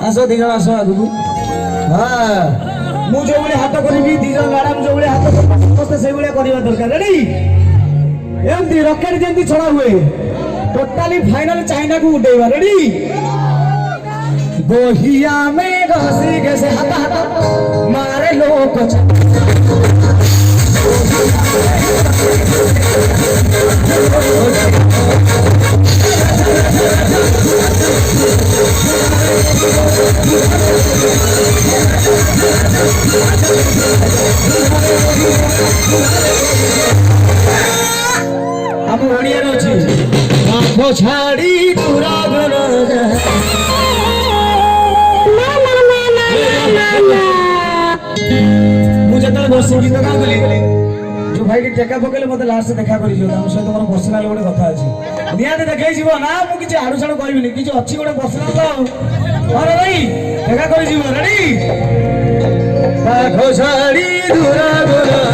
आस दी जन आस आगु हाँ मु जो भाई हाथ करी दी जन मैडम जो भाई हाथ समस्त से करवा दरकार रेडी एमती रॉकेट जमी छड़ा हुए टोटाली फाइनल चाइना को उड़ेगा रेडी गोहिया में घसी कैसे हाथ हाथ मारे लोग हम ओडिया अच्छी छाड़ी पूरा मुझे बस गीत गाँ गली जो भाई की टेका पकेले मत लास्ट देखा कर सहित मोर पर्सनाल गोटे कथा अच्छी निहत देखे ना मुझे आड़ू साड़ू कहबी कि अच्छी गोटे पर्सनाल तो अरे भाई देखा कर रेडी छाड़ी दूरा दूरा